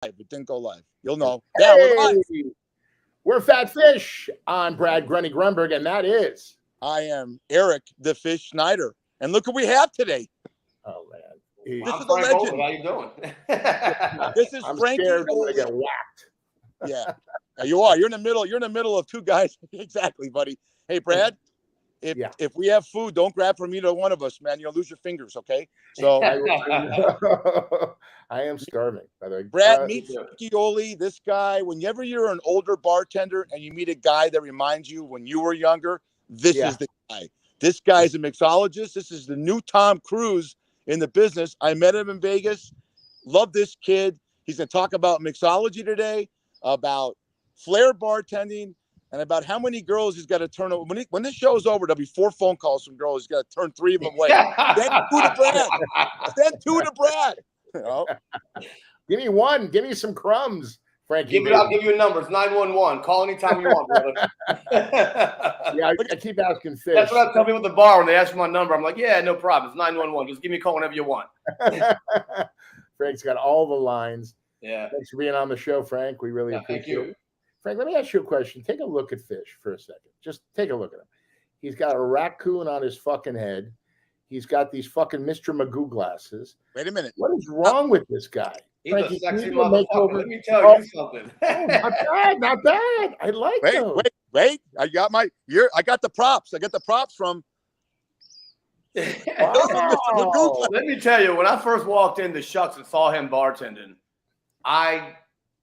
It didn't go live. You'll know. Yeah, we're live. We're Fat Fish on Brad Grunny Grunberg, and that is. I am Eric the Fish Schneider. And look what we have today. Oh, man. This is a legend. Oley. How you doing? This is I'm Frank scared I'm Oley. gonna get whacked. Yeah, you are. You're in the middle. You're in the middle of two guys. Exactly, buddy. Hey, Brad. If we have food, don't grab from either one of us, man. You'll lose your fingers, okay? So I am starving, by the way. Brad, meet Frank Oley. This guy, whenever you're an older bartender and you meet a guy that reminds you when you were younger, this is the guy. This guy's a mixologist. This is the new Tom Cruise in the business. I met him in Vegas. Love this kid. He's going to talk about mixology today, about flair bartending, and about how many girls he's got to turn over. When this show's over, there'll be 4 phone calls from girls. He's got to turn 3 of them away. Then 2 to Brad. Then 2 to Brad. You know? Give me one. Give me some crumbs, Frankie. I'll give you a number. It's 911. Call anytime you want, brother. Yeah, I keep asking Fish. That's what I tell people at the bar when they ask for my number. I'm like, yeah, no problem. It's 911. Just give me a call whenever you want. Frank's got all the lines. Yeah. Thanks for being on the show, Frank. We really appreciate it. Frank, let me ask you a question. Take a look at Fish for a second. Just take a look at him. He's got a raccoon on his fucking head. He's got these fucking Mr. Magoo glasses. Wait a minute. What is wrong with this guy? He's a sexy motherfucker. Let me tell you something. Not bad, not bad. I like those. Wait. I got the props. I got the props from Wow. Let me tell you, when I first walked into Shucks and saw him bartending, I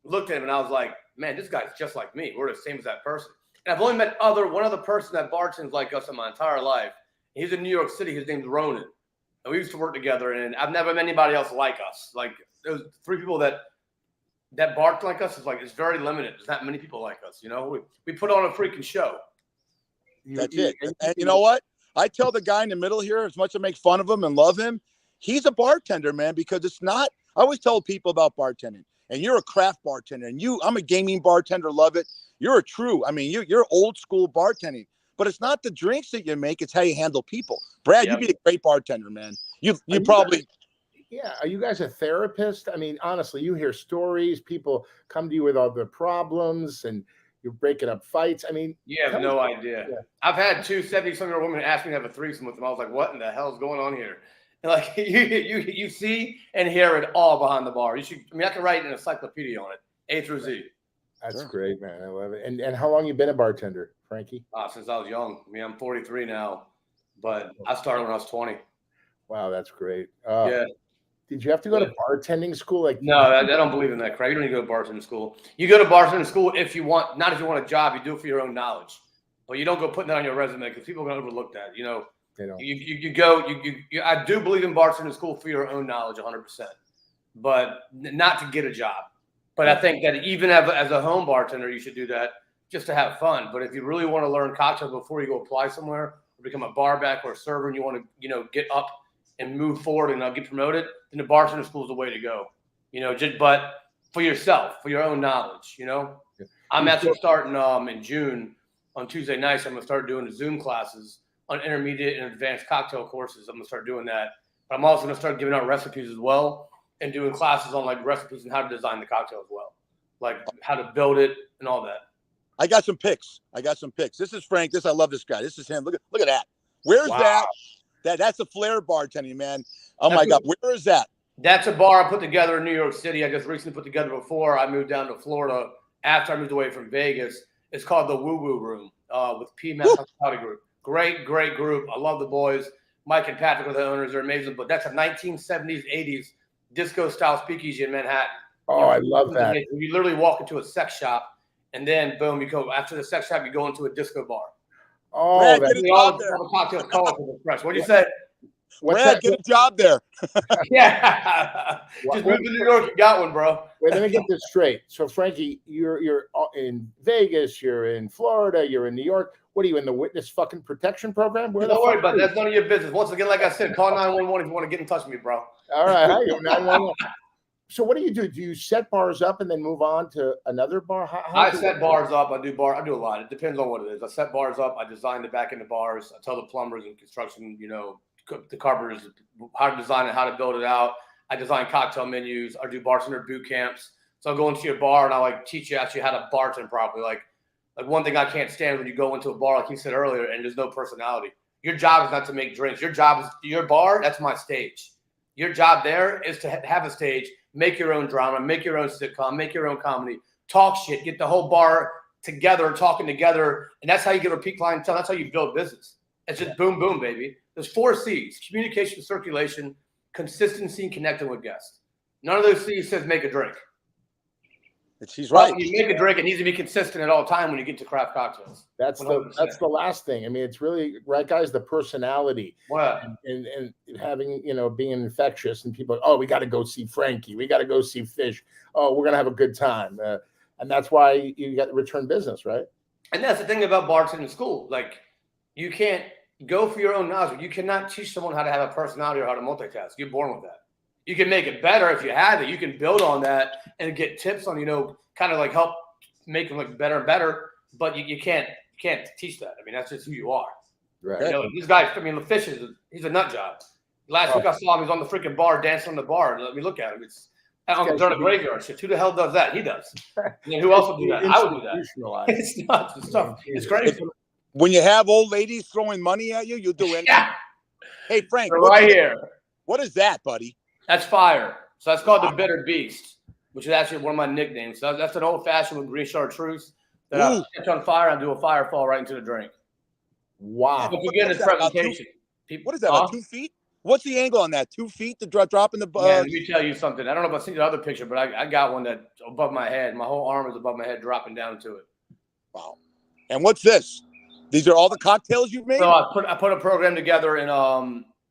looked at him and I was like, man, this guy's just like me. We're the same as that person. And I've only met one other person that bartends like us in my entire life. He's in New York City. His name's Ronan. And we used to work together, and I've never met anybody else like us. Like, those 3 people that bartend like us it's very limited. There's not many people like us, you know? We put on a freaking show. That's it. And you know what? I tell the guy in the middle here, as much as I make fun of him and love him, he's a bartender, man, because it's not – I always tell people about bartending. And you're a craft bartender, and I'm a gaming bartender, love it. You're you're old school bartending, but it's not the drinks that you make, it's how you handle people. Brad, you'd be a great bartender, man. You probably. Are you guys a therapist? I mean, honestly, you hear stories, people come to you with all their problems, and you're breaking up fights. I mean, you have no idea. Yeah. I've had 2 70-something-year-old women ask me to have a threesome with them. I was like, what in the hell is going on here? Like you see and hear it all behind the bar. I can write an encyclopedia on it, A through Z. That's great, man. I love it. And how long you been a bartender, Frankie? Since I was young. I mean, I'm 43 now, but I started when I was 20. Wow, that's great. Yeah. Did you have to go to bartending school? No, I don't believe in that, Craig. You don't need to go to bartending school. You go to bartending school if you want a job. You do it for your own knowledge, but you don't go putting that on your resume because people are going to overlook that. You know. I do believe in bartending school for your own knowledge 100%, but not to get a job. But I think that even as a home bartender, you should do that just to have fun. But if you really want to learn cocktails before you go apply somewhere or become a bar back or a server and you want to, get up and move forward and get promoted, then the bartender school is the way to go. But for yourself, for your own knowledge, I'm actually starting in June on Tuesday nights. I'm going to start doing the Zoom classes on intermediate and advanced cocktail courses. I'm going to start doing that. But I'm also going to start giving out recipes as well and doing classes on recipes and how to design the cocktail as well, like how to build it and all that. I got some picks. This is Frank. I love this guy. This is him. Look at that. Where's that? That's a flair bartending, man. Oh my God. Where is that? That's a bar I put together in New York City. I just recently put together before I moved down to Florida after I moved away from Vegas. It's called the Woo Woo Room with PMS Hospitality Group. Great group. I love the boys. Mike and Patrick are the owners. They're amazing. But that's a 1970s, 80s disco-style speakeasy in Manhattan. Oh, I love that. You literally walk into a sex shop, and then, boom, you go. After the sex shop, you go into a disco bar. Oh, Brad, get a job there. What do you say? Brad, get a job there. Yeah. Just move to New York. You got one, bro. Wait, let me get this straight. So, Frankie, you're in Vegas. You're in Florida. You're in New York. What are you in the witness fucking protection program? Don't worry about that. That's none of your business. Once again, like I said, call 911 if you want to get in touch with me, bro. All right. Hi, 911. So what do you do? Do you set bars up and then move on to another bar? I set bars up. I do a lot. It depends on what it is. I set bars up. I design the back end of bars. I tell the plumbers and construction, the carpenters how to design it, how to build it out. I design cocktail menus. I do bartender boot camps. So I'll go into your bar and I'll like teach you actually how to bartend properly. Like one thing I can't stand when you go into a bar, like you said earlier, and there's no personality. Your job is not to make drinks. Your job is your bar. That's my stage. Your job there is to have a stage, make your own drama, make your own sitcom, make your own comedy, talk shit, get the whole bar together, talking together. And that's how you get repeat clientele. That's how you build business. It's just boom, boom, baby. There's 4 C's: communication, circulation, consistency, and connecting with guests. None of those C's says make a drink. He's right. You make a drink, it needs to be consistent at all time when you get to craft cocktails. That's 100%. That's the last thing. I mean, it's really right, guys. The personality and having, you know, being infectious, and people, oh, we got to go see Frankie, we got to go see Fish. Oh, we're gonna have a good time, and that's why you get return business, right? And that's the thing about bartending school. Like, you can't go for your own knowledge. You cannot teach someone how to have a personality or how to multitask. You're born with that. You can make it better if you have it. You can build on that and get tips on, you know, kind of like help make them look better and better. But you can't teach that. I mean, that's just who you are. Right. You know, these guys, I mean, the Fish he's a nut job. Last week I saw him. He's on the freaking bar, dancing on the bar. Let me look at him. It's on the graveyard shit. Who the hell does that? He does. I mean, who else would do that? I would do that. It's nuts. It's tough. It's crazy. When you have old ladies throwing money at you, you'll do anything. Yeah. Hey, Frank. Right here. What is that, buddy? That's fire. So that's called the Bitter Beast, which is actually one of my nicknames. So that's an old-fashioned with green chartreuse that I catch on fire and do a firefall right into the drink. Wow. If you get this presentation. What is that, about 2 feet? What's the angle on that? 2 feet to drop in the bug? Yeah, let me tell you something. I don't know if I've seen the other picture, but I got one that's above my head. My whole arm is above my head, dropping down into it. Wow. And what's this? These are all the cocktails you've made? So I put a program together in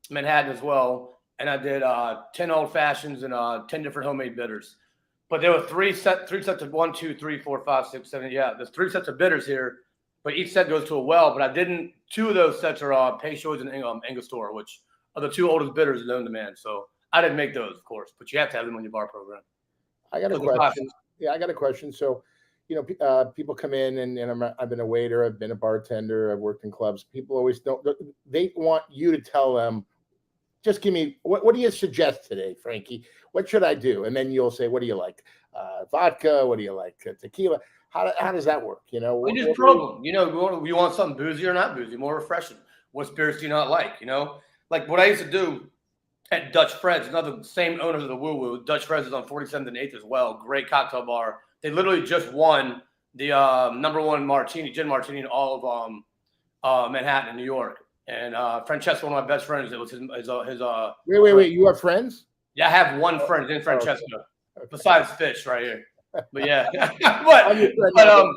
Manhattan as well. And I did 10 old fashions and 10 different homemade bitters. But there were three sets of 1, 2, 3, 4, 5, 6, 7. Yeah, there's 3 sets of bitters here, but each set goes to a well. But I didn't. 2 of those sets are Peychaud's and Angostura, which are the 2 oldest bitters known to man. So I didn't make those, of course, but you have to have them on your bar program. I got a question. Yeah, I got a question. So, you know, people come in and I've been a waiter, I've been a bartender, I've worked in clubs. People always they want you to tell them, just give me, what do you suggest today, Frankie? What should I do? And then you'll say, what do you like? Vodka? What do you like? Tequila? How does that work? You know, we just probe them. You know, you want something boozy or not boozy, more refreshing. What spirits do you not like? You know, like what I used to do at Dutch Fred's, another same owners of the Woo Woo. Dutch Fred's is on 47th and 8th as well. Great cocktail bar. They literally just won the #1 gin martini in all of Manhattan and New York. And Francesco, one of my best friends, it was his Wait, you have friends? Yeah, I have one friend in Francesco, besides Fish right here. But yeah, I'm your friend now,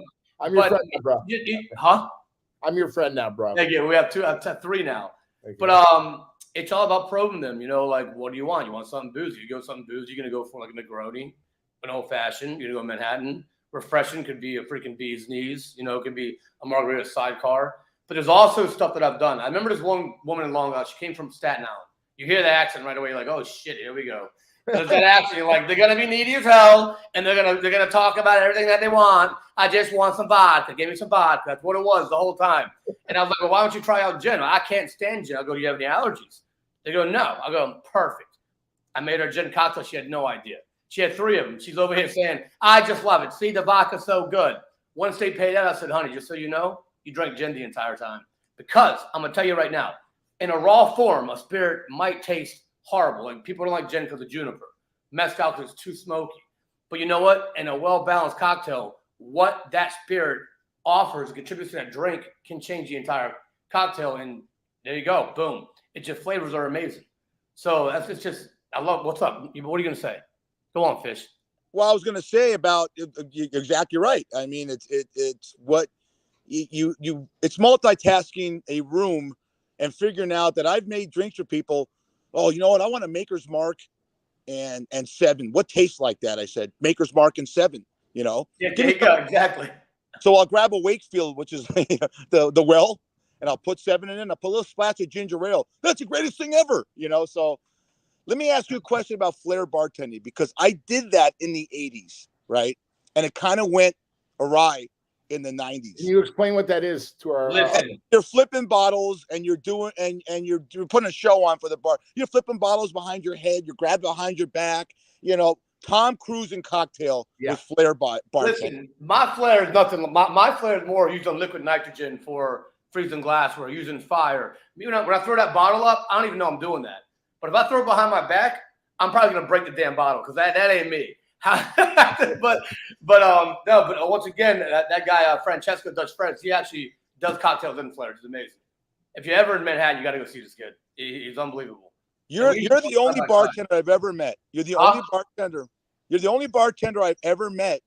bro. I'm your friend now, bro. Yeah, we have 3 now. Okay. But it's all about probing them. You know, like, what do you want? You want something boozy? You go something boozy. You're gonna go for like a Negroni, an old fashioned. You're gonna go Manhattan. Refreshing could be a freaking bee's knees. You know, it could be a margarita sidecar. But there's also stuff that I've done. I remember this one woman in Long Island. She came from Staten Island. You hear the accent right away. You're like, oh shit, here we go. There's that accent. Like, they're gonna be needy as hell, and they're gonna talk about everything that they want. I just want some vodka. Give me some vodka. That's what it was the whole time. And I was like, well, why don't you try out gin? I can't stand gin. I go, do you have any allergies? They go, no. I go, perfect. I made her gin cocktail. She had no idea. She had 3 of them. She's over here saying, I just love it. See, the vodka's so good. Once they paid out, I said, honey, just so you know, you drank gin the entire time. Because I'm going to tell you right now, in a raw form, a spirit might taste horrible. Like, people don't like gin because of juniper. Mezcal because it's too smoky. But you know what? In a well-balanced cocktail, what that spirit offers, contributes to that drink, can change the entire cocktail. And there you go. Boom. It just, flavors are amazing. So it's just, I love, what's up? What are you going to say? Go on, Fish. Well, I was going to say about, you're exactly right. I mean, it's what, it's multitasking a room and figuring out that I've made drinks for people. Oh, you know what? I want a Maker's Mark and 7. What tastes like that? I said, Maker's Mark and 7, you know? Yeah, there you go. Exactly. So I'll grab a Wakefield, which is the well, and I'll put 7 in it. And I'll put a little splash of ginger ale. That's the greatest thing ever, you know? So let me ask you a question about flair bartending, because I did that in the 80s, right? And it kind of went awry in the 90s. Can you explain what that is to our You're flipping bottles and you're doing and you're putting a show on for the bar. You're flipping bottles behind your head, you're grabbing behind your back, you know, Tom Cruise and cocktail with flair bartending. Listen, my flair is nothing. My flair is more using liquid nitrogen for freezing glass. We're using fire. You know, when I throw that bottle up, I don't even know I'm doing that. But if I throw it behind my back, I'm probably gonna break the damn bottle because that ain't me. but once again, that guy Francesco Dutch French, he actually does cocktails in flair. It's amazing. If you're ever in Manhattan, you got to go see this kid. He's unbelievable. You're the only bartender I've ever met. You're the only bartender. You're the only bartender I've ever met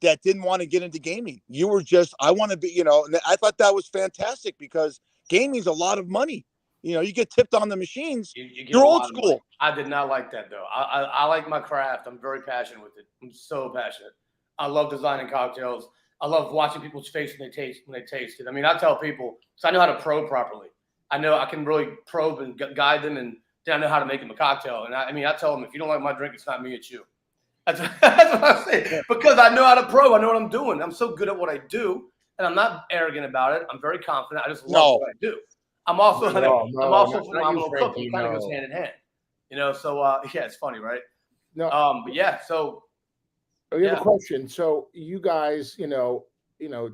that didn't want to get into gaming. You were just, I want to be, you know, and I thought that was fantastic because gaming's a lot of money. You know, you get tipped on the machines. You're old school. I did not like that though. I like my craft. I'm very passionate with it. I'm so passionate. I love designing cocktails. I love watching people's face when they taste it. I mean, I tell people, so I know how to probe properly. I know I can really probe and guide them, and then I know how to make them a cocktail. And I tell them, if you don't like my drink, it's not me, it's you. That's what I say. Because I know how to probe. I know what I'm doing. I'm so good at what I do, and I'm not arrogant about it. I'm very confident. I just love what I do. I'm also phenomenal cook. It kind of goes hand in hand. You know, so yeah, it's funny, right? No. But yeah, so we have a question. So you guys, you know,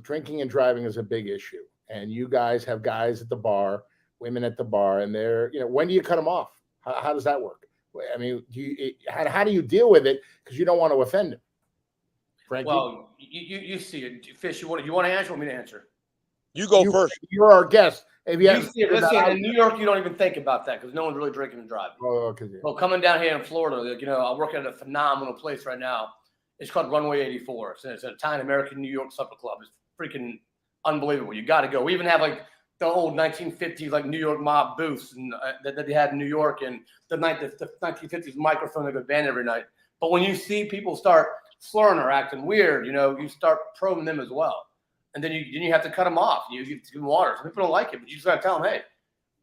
drinking and driving is a big issue, and you guys have guys at the bar, women at the bar, and they're, you know, when do you cut them off? How does that work? I mean, how do you deal with it? Because you don't want to offend them. Frankie? Well, you see it, Fish. You want to answer? Or me to answer? You go first. You're our guest. If you see it, listen, in New York, you don't even think about that because no one's really drinking and driving. Oh, okay. Well, coming down here in Florida, like, you know, I'm working at a phenomenal place right now. It's called Runway 84. It's an Italian American New York supper club. It's freaking unbelievable. You got to go. We even have like the old 1950s like New York mob booths and that they had in New York, and the 1950s microphone that go band every night. But when you see people start slurring or acting weird, you know, you start probing them as well. And then you have to cut them off. You give them water. Some people don't like it, but you just got to tell them, hey,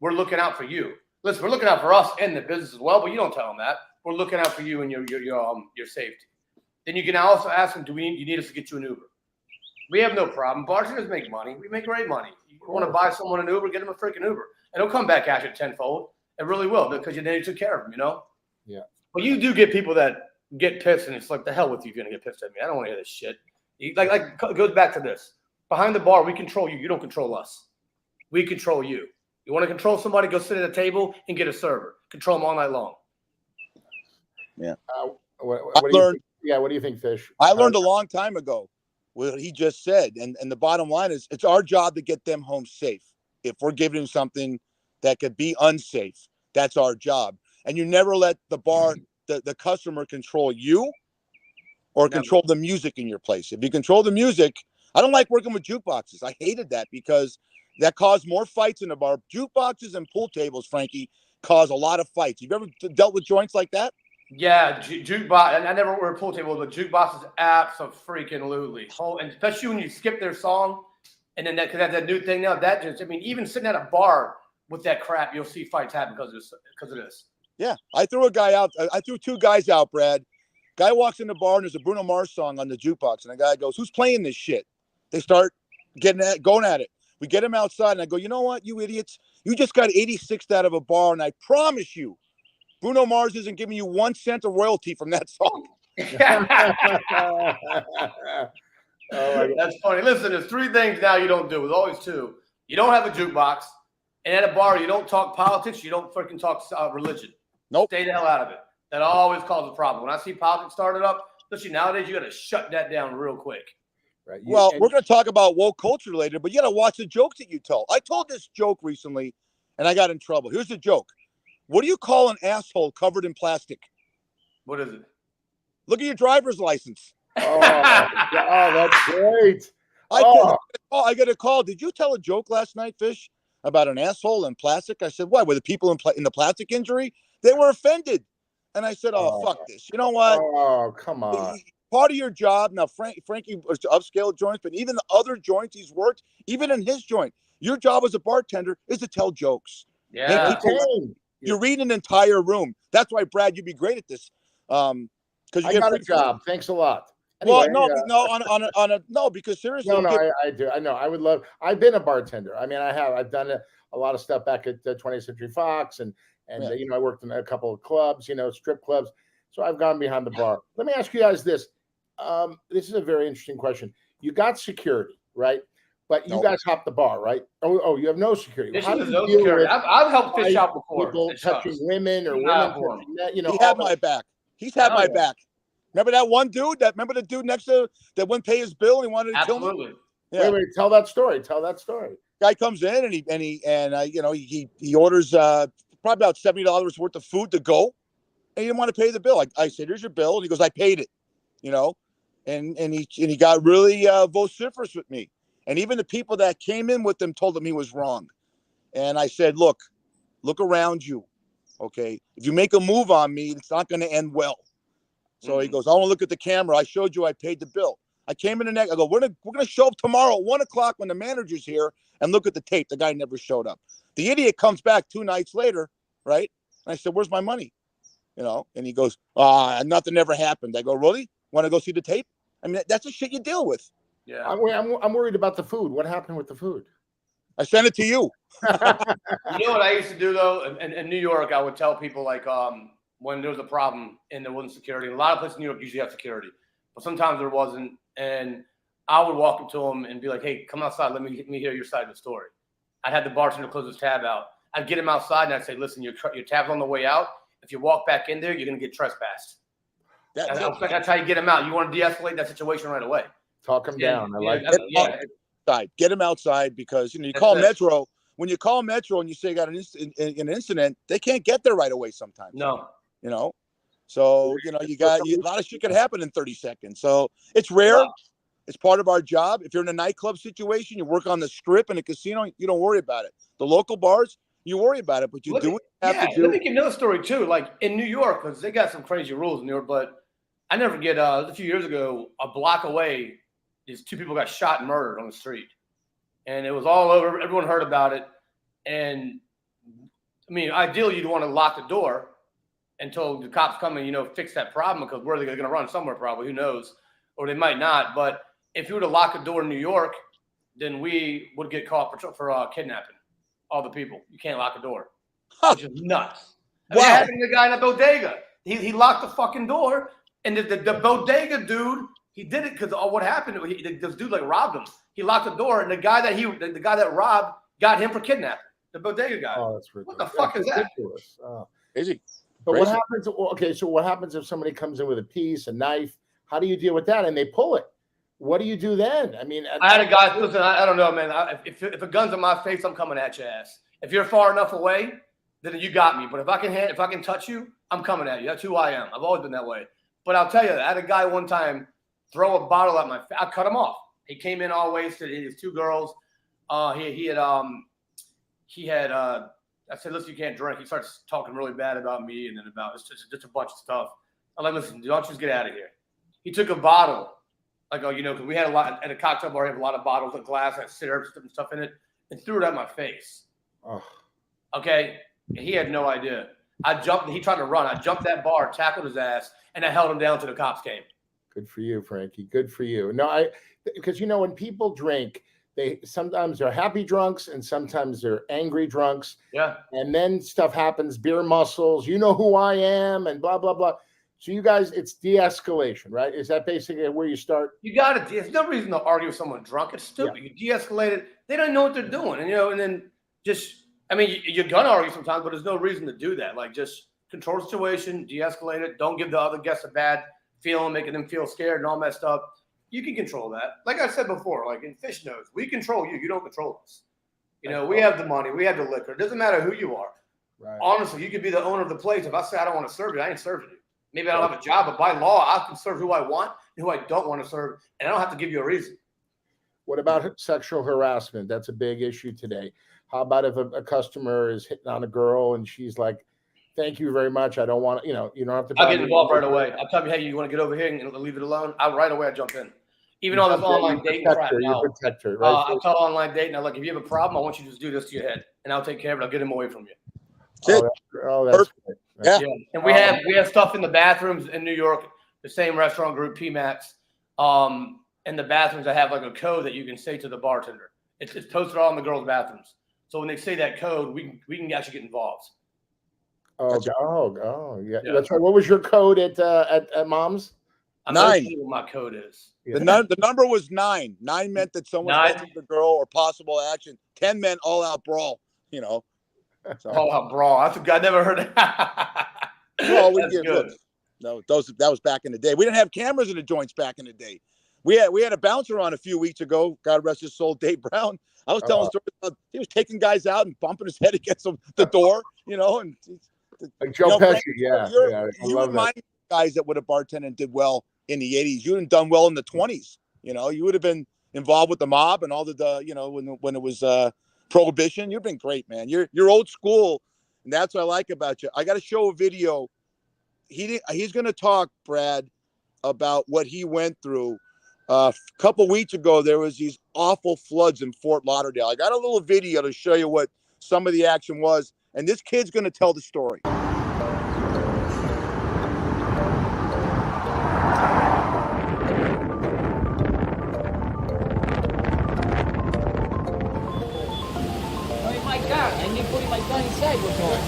we're looking out for you. Listen, we're looking out for us and the business as well, but you don't tell them that. We're looking out for you and your safety. Then you can also ask them, you need us to get you an Uber? We have no problem. Bartenders make money. We make great money. You want to buy someone an Uber, get them a freaking Uber. And it'll come back at you tenfold. It really will, because then you took care of them, you know? Yeah. But you do get people that get pissed, and it's like, the hell with you if you're going to get pissed at me. I don't want to hear this shit. Like it goes back to this. Behind the bar, we control you. You don't control us. We control you. You want to control somebody, go sit at a table and get a server. Control them all night long. Yeah. What do you think, Fish? I learned a long time ago what he just said. And the bottom line is it's our job to get them home safe. If we're giving them something that could be unsafe, that's our job. And you never let the bar, the customer control you or control the music in your place. If you control the music, I don't like working with jukeboxes. I hated that because that caused more fights in the bar. Jukeboxes and pool tables, Frankie, cause a lot of fights. You've ever dealt with joints like that? Yeah, jukebox. And I never worked a pool table, but jukeboxes absolutely. And especially when you skip their song, and then because that's that new thing now. That just, I mean, even sitting at a bar with that crap, you'll see fights happen because of this. Yeah, I threw a guy out. I threw two guys out, Brad. Guy walks in the bar and there's a Bruno Mars song on the jukebox, and the guy goes, "Who's playing this shit?" They start going at it. We get him outside, and I go, "You know what, you idiots? You just got 86th out of a bar, and I promise you, Bruno Mars isn't giving you 1 cent of royalty from that song." That's funny. Listen, there's 3 things now you don't do. There's always 2. You don't have a jukebox, and at a bar, you don't talk politics. You don't freaking talk religion. Nope. Stay the hell out of it. That always causes a problem. When I see politics started up, especially nowadays, you got to shut that down real quick. Right. Well, we're going to talk about woke culture later, but you got to watch the jokes that you tell. I told this joke recently, and I got in trouble. Here's the joke. What do you call an asshole covered in plastic? What is it? Look at your driver's license. Oh, that's great. I get a call. Did you tell a joke last night, Fish, about an asshole in plastic? I said, what? Were the people in the plastic injury? They were offended. And I said, fuck this. You know what? Oh, come on. Part of your job, now Frankie was to upscale joints, but even the other joints he's worked, even in his joint, your job as a bartender is to tell jokes. Yeah. You read an entire room. That's why, Brad, you'd be great at this. Because I got a job. Thanks a lot. Anyway, no, because seriously. No, I do. I know. I would love. I've been a bartender. I mean, I've done a lot of stuff back at 20th Century Fox, and you know, I worked in a couple of clubs, you know, strip clubs. So I've gone behind the bar. Let me ask you guys this. This is a very interesting question. You got security, right? But you guys hop the bar, right? Oh, you have no security. How do you no deal security. I've helped fish out before. People touching women or women touching that, he had my back. He's had my back. Remember that one dude? Remember the dude next to that wouldn't pay his bill and he wanted to kill me? Yeah. Wait, tell that story. Tell that story. Guy comes in and he orders probably about $70 worth of food to go, and he didn't want to pay the bill. I said, "Here's your bill," and he goes, "I paid it," and he got really vociferous with me, and even the people that came in with him told him he was wrong, and I said, "Look around you, okay? If you make a move on me, it's not going to end well." So he goes, "I want to look at the camera. I showed you I paid the bill." I came in the next. I go, we're gonna show up tomorrow at 1 o'clock when the manager's here and look at the tape. The guy never showed up. The idiot comes back 2 nights later, right? And I said, "Where's my money?" And he goes, "Nothing ever happened." I go, "Really? Want to go see the tape?" I mean, that's the shit you deal with. Yeah. I'm worried about the food. What happened with the food? I sent it to you. You know what I used to do though? In New York, I would tell people like when there was a problem and there wasn't security. A lot of places in New York usually have security, but sometimes there wasn't. And I would walk up to him and be like, "Hey, come outside. Let me hear your side of the story." I'd have the bartender close his tab out. I'd get him outside and I'd say, "Listen, your tab's on the way out. If you walk back in there, you're going to get trespassed." That's how you get him out. You want to de-escalate that situation right away. Talk him down. I like that. Get him outside because you call Metro. When you call Metro and you say you got an incident, they can't get there right away sometimes. No. So, a lot of shit could happen in 30 seconds. So it's rare. Wow. It's part of our job. If you're in a nightclub situation, you work on the strip in a casino, you don't worry about it. The local bars, you worry about it, but you do what you have to do. Let me give another story too. Like in New York, because they got some crazy rules in New York, but I never forget a few years ago, a block away, these 2 people got shot and murdered on the street. And it was all over. Everyone heard about it. And I mean, ideally, you'd want to lock the door until the cops come and, fix that problem, because where are they going to run? Somewhere probably, who knows? Or they might not. But if you were to lock a door in New York, then we would get caught for kidnapping all the people. You can't lock a door, which is nuts. Wow. It happened to the guy in the bodega. He locked the fucking door, and the bodega dude, he did it because what happened, this dude robbed him. He locked the door, and the guy that robbed got him for kidnapping. The bodega guy. Oh, that's ridiculous. What the fuck is that? Crazy. But what happens? Okay, so what happens if somebody comes in with a piece, a knife? How do you deal with that? And they pull it. What do you do then? I mean, I had a guy. Listen, I don't know, man. If a gun's in my face, I'm coming at your ass. If you're far enough away, then you got me. But if I can touch you, I'm coming at you. That's who I am. I've always been that way. But I'll tell you, I had a guy one time throw a bottle at my face. I cut him off. He came in all wasted. His 2 girls. He had. I said, "Listen, you can't drink." He starts talking really bad about me, and then about it's just a bunch of stuff. I'm like, "Listen, don't just get out of here." He took a bottle, because we had a lot at a cocktail bar. We have a lot of bottles of glass that syrup and stuff in it, and threw it at my face. Oh. Okay, and he had no idea. I jumped. He tried to run. I jumped that bar, tackled his ass, and I held him down till the cops came. Good for you, Frankie. Good for you. No, because when people drink, sometimes they're happy drunks and sometimes they're angry drunks. Yeah. And then stuff happens, beer muscles, you know who I am, and blah, blah, blah. So you guys, it's de-escalation, right? Is that basically where you start? You got it. There's no reason to argue with someone drunk. It's stupid. Yeah. You de-escalate it. They don't know what they're doing. And, and then you're going to argue sometimes, but there's no reason to do that. Just control the situation, de-escalate it. Don't give the other guests a bad feeling, making them feel scared and all messed up. You can control that. Like I said before, in Fish knows, we control you. You don't control us. We have the money. We have the liquor. It doesn't matter who you are. Right. Honestly, you could be the owner of the place. If I say I don't want to serve you, I ain't serving you. Maybe I don't have a job, but by law, I can serve who I want and who I don't want to serve, and I don't have to give you a reason. What about sexual harassment? That's a big issue today. How about if a customer is hitting on a girl and she's like, "Thank you very much. I don't want to," you don't have to. I'll get involved right away. I'll tell you, "Hey, you want to get over here and leave it alone?" Right away, I jump in. Even on this online dating crap now. Protector, right? I'll tell online dating. Now, look, if you have a problem, I want you to just do this to your head, and I'll take care of it. I'll get him away from you. That's great. Yeah. And we have stuff in the bathrooms in New York, the same restaurant group, PMAX. In the bathrooms, I have a code that you can say to the bartender. It's posted all in the girls' bathrooms. So when they say that code, we can actually get involved. Oh, yeah. That's right. What was your code at Mom's? I'm 9. not sure what my code is. The number was 9. 9 meant that someone's holding the girl or possible action. 10 meant all out brawl. You know. So. All out brawl. I never heard that. Well, that was back in the day. We didn't have cameras in the joints back in the day. We had a bouncer on a few weeks ago. God rest his soul, Dave Brown. I was telling stories about he was taking guys out and bumping his head against the door, you know, and like Joe Pesci. You remind guys that would have bartended and did well in the 80s. You had done well in the 20s. You know, you would have been involved with the mob and all the you know, when it was prohibition. You've been great, man. You're old school, and that's what I like about you. I got to show a video. He's going to talk, Brad, about what he went through. A couple weeks ago, there was these awful floods in Fort Lauderdale. I got a little video to show you what some of the action was, and this kid's going to tell the story. Oh my God, I need to put my gun inside. What's wrong?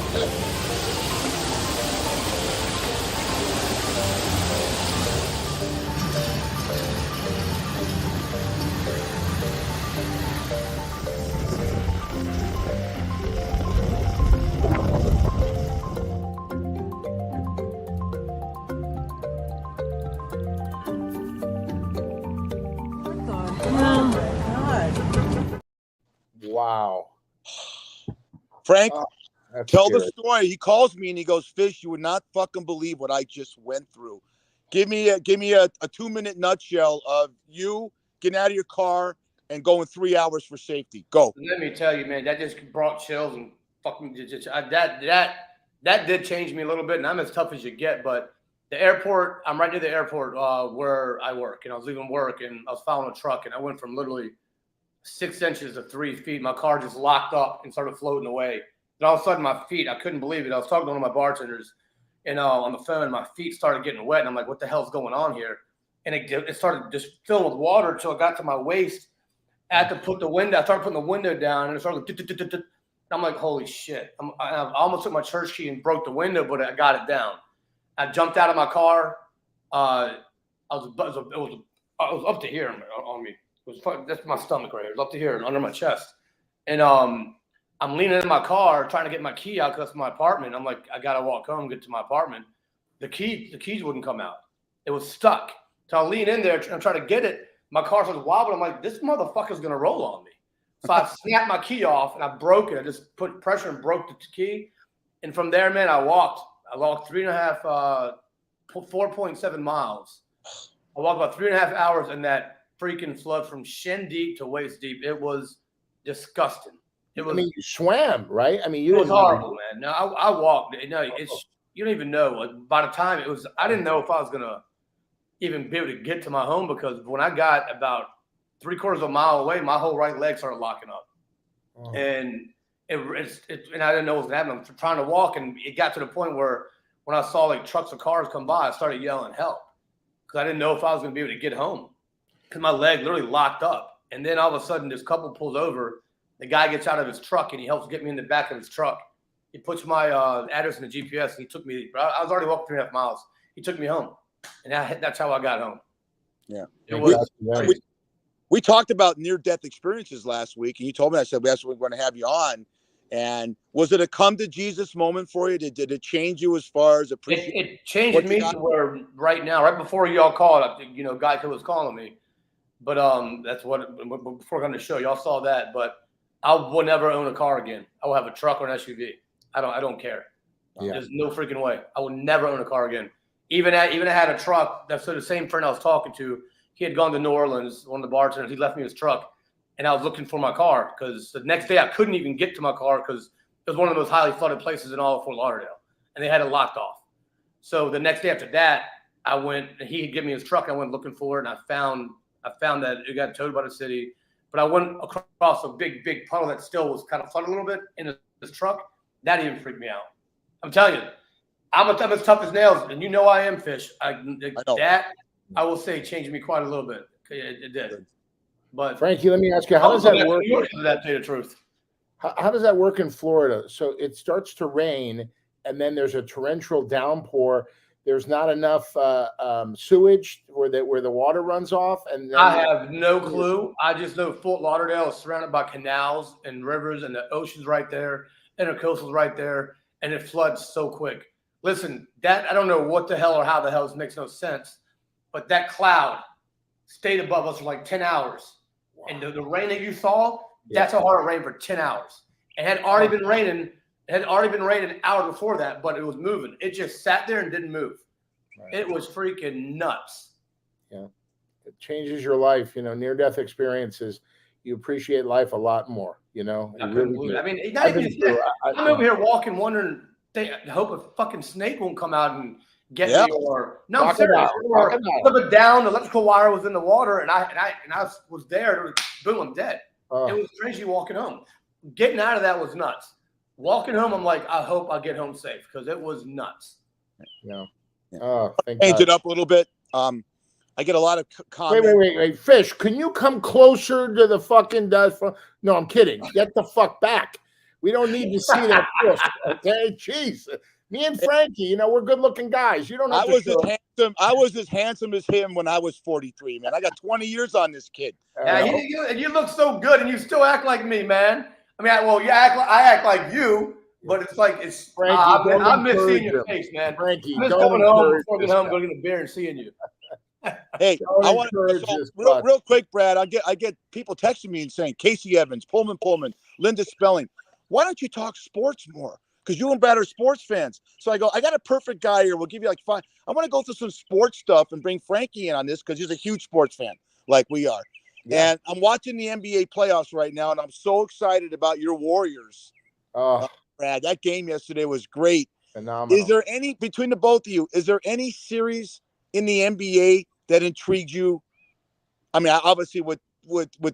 Wow. Frank, tell the story. He calls me and he goes, "Fish, you would not fucking believe what I just went through. Give me a 2-minute nutshell of you getting out of your car and going 3 hours for safety. Go." Let me tell you, man, that just brought chills and fucking that did change me a little bit. And I'm as tough as you get, but the airport, I'm right near the airport where I work, and I was leaving work and I was following a truck, and I went from literally 6 inches to 3 feet. My car just locked up and started floating away. And all of a sudden, my feet, I couldn't believe it. I was talking to one of my bartenders, and on the phone, my feet started getting wet. And I'm like, what the hell's going on here? And it started just filling with water until it got to my waist. I had to put the window, I started putting the window down, and it started, I'm like, holy shit. I almost took my church key and broke the window, but I got it down. I jumped out of my car. I was up to here on me. That's my stomach right here. It was up to here and under my chest. And I'm leaning in my car trying to get my key out because that's my apartment. I'm like, I gotta walk home, get to my apartment. The keys wouldn't come out. It was stuck. So I lean in there and try to get it. My car started wobbling. I'm like, this motherfucker's gonna roll on me. So I snapped my key off and I broke it. I just put pressure and broke the key. And from there, man, I walked 4.7 miles. I walked about 3.5 hours in that freaking flood from shin deep to waist deep. It was disgusting. I mean, you swam, right? I mean, it was horrible, man. No, I walked. No, you don't even know. Like, by the time I didn't know if I was gonna even be able to get to my home, because when I got about 3/4 of a mile away, my whole right leg started locking up, and and I didn't know what was gonna happen. I'm trying to walk, and it got to the point where when I saw like trucks or cars come by, I started yelling help because I didn't know if I was gonna be able to get home because my leg literally locked up. And then all of a sudden, this couple pulls over. The guy gets out of his truck and he helps get me in the back of his truck. He puts my address in the GPS and he took me. I was already walking 3.5 miles. He took me home, and that's how I got home. Yeah, we talked about near-death experiences last week, and you told me, I said, we're going to have you on. And was it a come to Jesus moment for you? Did it change you as far as appreciating? It changed me to where right now, right before y'all called, Guy was calling me, but that's what before coming to the show, y'all saw that, but. I will never own a car again. I will have a truck or an SUV. I don't care. Yeah. There's no freaking way. I will never own a car again. Even I had a truck. That's the same friend I was talking to. He had gone to New Orleans, one of the bartenders. He left me his truck, and I was looking for my car because the next day I couldn't even get to my car because it was one of the most highly flooded places in all of Fort Lauderdale, and they had it locked off. So the next day after that, I went, and he had given me his truck. I went looking for it, and I found that it got towed by the city. But I went across a big puddle that still was kind of flooded a little bit in this truck. That even freaked me out. I'm telling you, I'm as tough as nails, and I am, Fish. That I will say changed me quite a little bit. It did. But Frankie, let me ask you, how does that work? That tell you the truth. How does that work in Florida? So it starts to rain, and then there's a torrential downpour. There's not enough sewage where the water runs off. And then I have no clue. I just know Fort Lauderdale is surrounded by canals and rivers, and the ocean's right there, intercoastal's right there, and it floods so quick. Listen, that I don't know what the hell or how the hell this makes no sense, but that cloud stayed above us for like 10 hours. Wow. And the rain that you saw, that's how hard it rained for 10 hours. It had already been raining. It had already been raining an hour before that, but it was moving. It just sat there and didn't move. Right. It was freaking nuts. Yeah. It changes your life. Near-death experiences, you appreciate life a lot more, I mean, I'm over here walking wondering, I hope a fucking snake won't come out and get me, or no, I'm serious. Or flip it down, the electrical wire was in the water, and I was there. It was, boom, I'm dead. It was crazy walking home. Getting out of that was nuts. Walking home, I'm like, I hope I get home safe because it was nuts. Yeah. Change it up a little bit. I get a lot of comments. Wait, Fish, can you come closer to the fucking No, I'm kidding. Get the fuck back. We don't need to see that fish. Okay, jeez. Me and Frankie, we're good-looking guys. You don't have I was as handsome as him when I was 43, man. I got 20 years on this kid. You look so good, and you still act like me, man. I mean, I act like you, but it's like Frankie, I miss seeing your face, man. Frankie, I miss coming home, going home, going to beer and seeing you. Hey, I want to real quick, Brad. I get people texting me and saying Casey Evans, Pullman, Linda Spelling. Why don't you talk sports more? Because you and Brad are sports fans. So I go, I got a perfect guy here. We'll give you like 5. I want to go through some sports stuff and bring Frankie in on this because he's a huge sports fan like we are. Yeah. And I'm watching the NBA playoffs right now, and I'm so excited about your Warriors. Brad, that game yesterday was great. Phenomenal. Is there any, between the both of you, is there any series in the NBA that intrigued you? I mean, obviously with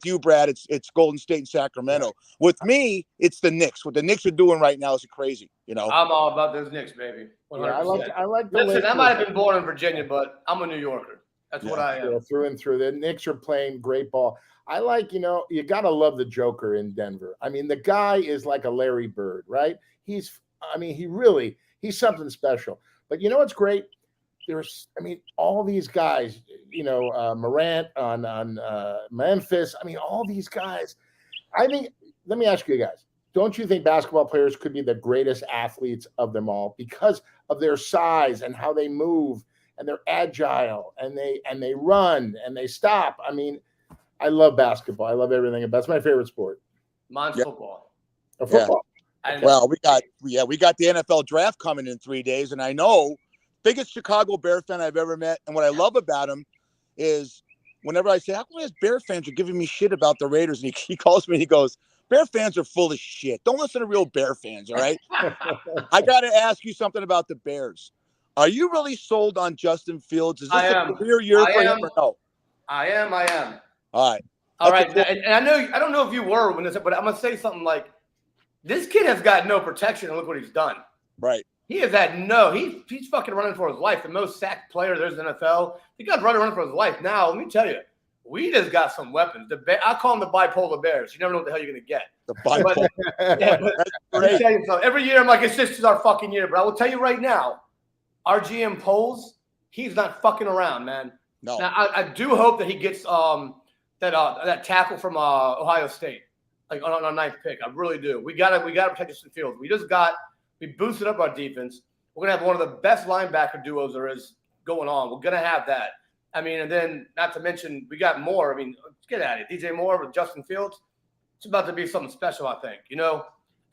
you, Brad, it's Golden State and Sacramento. Yeah. With me, it's the Knicks. What the Knicks are doing right now is crazy. I'm all about those Knicks, baby. 100%. Yeah, I like the Listen, I might have been born in Virginia, but I'm a New Yorker. That's what I am. Through and through. The Knicks are playing great ball. I like, you got to love the Joker in Denver. I mean, the guy is like a Larry Bird, right? He's something special. But you know what's great? All these guys, Morant on Memphis. I mean, all these guys. I think, let me ask you guys, don't you think basketball players could be the greatest athletes of them all because of their size and how they move and they're agile and they run and they stop? I mean, I love basketball. I love everything. That's my favorite sport. Mine's football. Football. Yeah. Well, we got the NFL draft coming in 3 days, and I know biggest Chicago Bear fan I've ever met. And what I love about him is whenever I say, how come these Bear fans are giving me shit about the Raiders? And he calls me and he goes, Bear fans are full of shit. Don't listen to real Bear fans, all right? I got to ask you something about the Bears. Are you really sold on Justin Fields? Is this a career year for him or no? I am. All right. All right. And I don't know if you were when this, but I'm going to say something like, this kid has got no protection, and look what he's done. Right. He has had he's fucking running for his life. The most sacked player there's in the NFL. The guy's running for his life. Now, let me tell you, we just got some weapons. I call them the bipolar Bears. You never know what the hell you're going to get. The bipolar. Let me tell you something. Every year, I'm like, this is our fucking year. But I will tell you right now, our GM polls, he's not fucking around, man. No. Now, I do hope that he gets that tackle from Ohio State, like on our 9th pick. I really do. We gotta protect Justin Fields. We boosted up our defense. We're gonna have one of the best linebacker duos there is going on. We're gonna have that. I mean, and then not to mention we got more. I mean, let's get at it. DJ Moore with Justin Fields. It's about to be something special, I think. And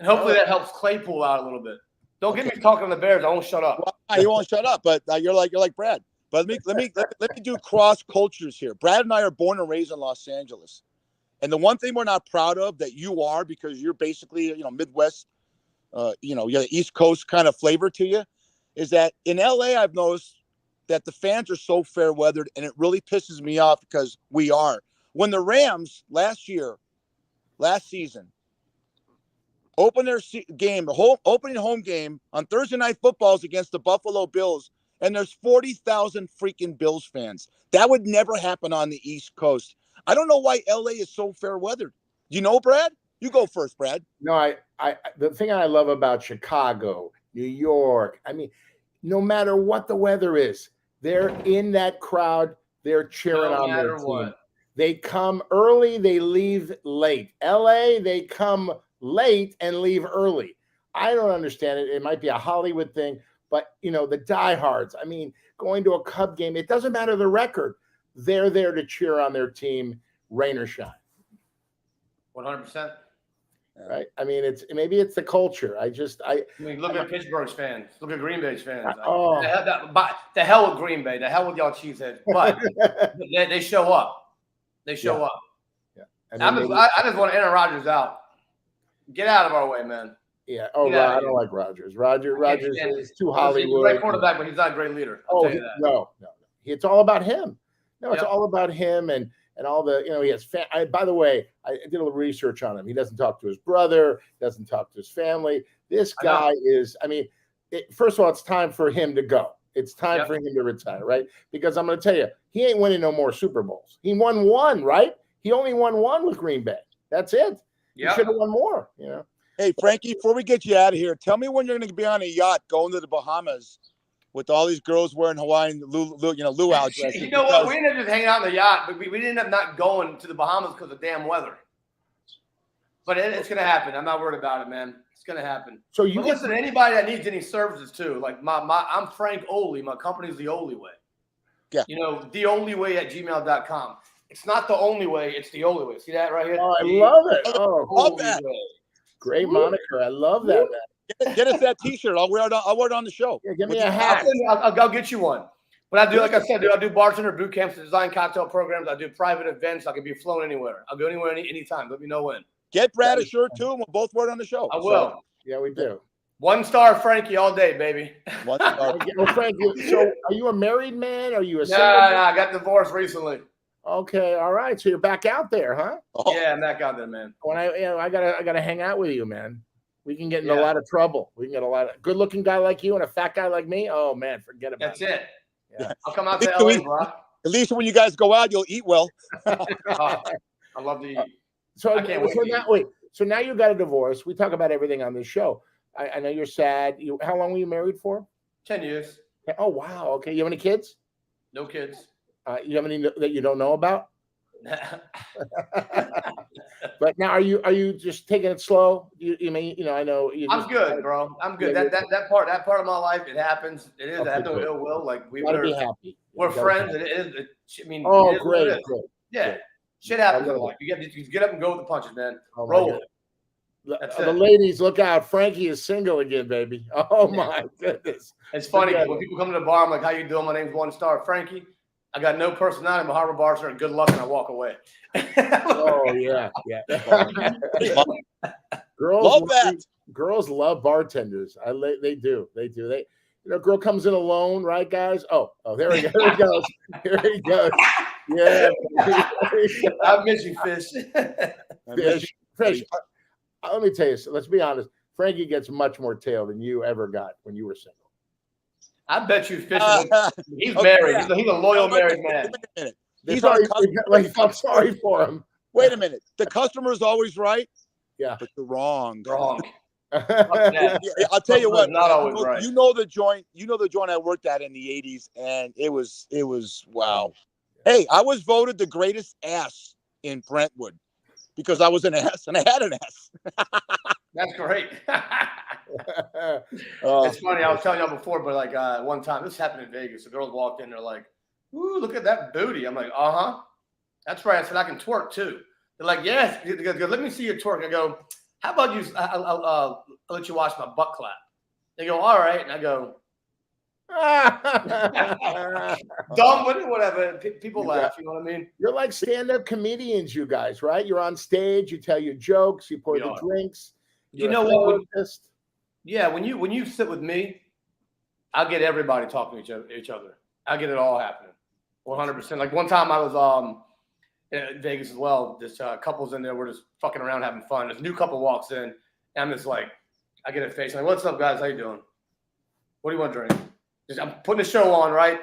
hopefully that helps Claypool out a little bit. Don't get me talking on the Bears. I won't shut up. Well, you won't shut up, but you're like Brad. But let me do cross cultures here. Brad and I are born and raised in Los Angeles, and the one thing we're not proud of that you are, because you're basically Midwest, you have the East Coast kind of flavor to you, is that in LA I've noticed that the fans are so fair weathered, and it really pisses me off because we are. When the Rams last season opened their game, the whole opening home game on Thursday Night Footballs against the Buffalo Bills. And there's 40,000 freaking Bills fans. That would never happen on the East Coast. I don't know why LA is so fair weathered. You know, Brad? You go first, Brad. No, the thing I love about Chicago New York. I mean, no matter what the weather is, they're in that crowd. They're cheering on their team. What. They come early, they leave late. LA, they come late and leave early. I don't understand it. It might be a Hollywood thing, but the diehards. I mean, going to a Cub game, it doesn't matter the record. They're there to cheer on their team, rain or shine. 100%. Right? I mean, maybe it's the culture. I mean, look at Pittsburgh's fans. Look at Green Bay's fans. Oh. The hell with Green Bay. The hell with y'all cheeseheads. But they show up. They show up. Yeah. I just want Aaron Rodgers out. Get out of our way, man. Yeah. Oh, I don't like Rodgers. Rodgers is too Hollywood. He's a great quarterback, but he's not a great leader. No. It's all about him. No, it's all about him and all the, he has, by the way, I did a little research on him. He doesn't talk to his brother, doesn't talk to his family. This guy is, first of all, it's time for him to go. It's time for him to retire, right? Because I'm going to tell you, he ain't winning no more Super Bowls. He won one, right? He only won one with Green Bay. That's it. He should have won more, Hey, Frankie, before we get you out of here, tell me when you're going to be on a yacht going to the Bahamas with all these girls wearing Hawaiian luau dresses. You know what? We ended up just hanging out in the yacht, but we ended up not going to the Bahamas because of damn weather. But it's going to happen. I'm not worried about it, man. It's going to happen. So listen, anybody that needs any services too, like I'm Frank Oley. My company's The Oley Way. Yeah. theoleyway@gmail.com. It's not the only way. It's the only way. See that right here? Oh, I love it. Oh, love that. Great moniker. I love that, man. Get us that T-shirt. I'll wear it on the show. Yeah, give me a hat. I'll get you one. But I do, like I said, I do bartender boot camps, design cocktail programs. I do private events. I can be flown anywhere. I'll go anywhere, anytime. Let me know when. Get Brad a shirt too, and we'll both wear it on the show. I will. So, yeah, we do. 1 star Frankie all day, baby. 1 star. Frankie, so are you a married man? Are you a single? No, I got divorced recently. Okay, all right. So you're back out there, huh? Oh. Yeah, I'm back out there, man. When I gotta hang out with you, man. We can get in a lot of trouble. We can get a lot of good-looking guy like you and a fat guy like me. Oh man, forget about it. That's it. Yeah. I'll come out to LA, bro. At least when you guys go out, you'll eat well. I love to eat. So I can't wait. So now you got a divorce. We talk about everything on this show. I know you're sad. How long were you married for? 10 years. Oh wow. Okay. You have any kids? No kids. You have any that you don't know about? But now, are you just taking it slow? You mean I know you. I'm good, bro. I'm good. Yeah, that part of my life, it happens. It is. I have no ill will. Like we're be happy. We're friends. It is. Oh, great. Yeah. Great. Shit happens in life. You get up and go with the punches, man. Roll it. The ladies, look out! Frankie is single again, baby. Oh my goodness! It's funny when people come to the bar. I'm like, "How you doing? My name's 1 star Frankie. I got no personality. I'm a Harvard bartender. Good luck," and I walk away. Oh yeah. Girls love that. Girls love bartenders. They do. Girl comes in alone, right, guys? Oh, there he goes. Here he goes. Yeah. I miss you, Fish. Fish. Let me tell you. Let's be honest. Frankie gets much more tail than you ever got when you were single. I bet you Fish. He's married. Yeah. He's a loyal married man. He's our I'm sorry for him. Wait a minute. The customer's always right. Yeah, but you're wrong. Wrong. I'll tell you what. Not always right. You know the joint I worked at in the 80s, and it was wow. Hey, I was voted the greatest ass in Brentwood because I was an ass and I had an ass. That's great. It's funny. I was telling y'all before, but like one time, this happened in Vegas. The girls walked in. They're like, "Ooh, look at that booty." I'm like, "Uh-huh. That's right." I said, "I can twerk too." They're like, "Yes." They go, "Let me see your twerk." I go, "How about you? I'll let you watch my butt clap." They go, "All right." And I go, dumb, but whatever. People laugh. You know what I mean? You're like stand-up comedians, you guys, right? You're on stage. You tell your jokes. You pour the drinks. You know what? When you sit with me, I'll get everybody talking to each other. I get it all happening, 100%. Like one time I was in Vegas as well. This couples in there. We're just fucking around having fun. This new couple walks in, and I'm just like, I get a face. I'm like, "What's up, guys? How you doing? What do you want to drink?" I'm putting a show on, right?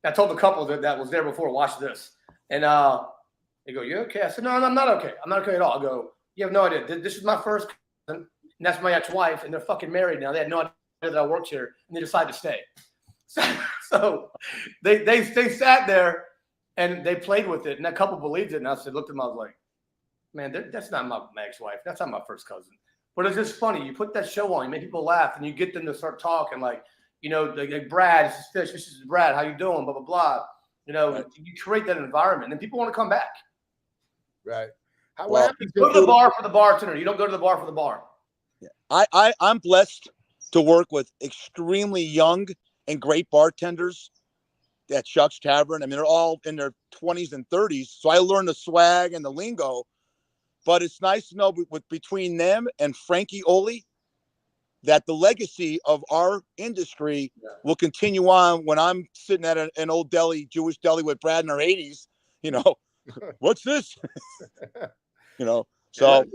I told the couple that was there before, "Watch this." And they go, "You okay?" I said, "No, I'm not okay. I'm not okay at all." I go, "You have no idea. This is my first cousin, and that's my ex-wife, and they're fucking married now. They had no idea that I worked here, and they decided to stay. So they sat there and they played with it, and a couple believed it. And I looked at them, I was like, man, that's not my ex-wife. That's not my first cousin. But it's just funny. You put that show on, you make people laugh, and you get them to start talking like, like Brad, this is Fish, this is Brad, how you doing, blah, blah, blah. Right. You create that environment, and people want to come back. Right. What happens? Go to the bar for the bartender. You don't go to the bar for the bar. Yeah. I'm blessed to work with extremely young and great bartenders at Chuck's Tavern. I mean, they're all in their 20s and 30s. So I learned the swag and the lingo. But it's nice to know between them and Frank Oley that the legacy of our industry will continue on when I'm sitting at an old deli, Jewish deli with Brad in our 80s. What's this? So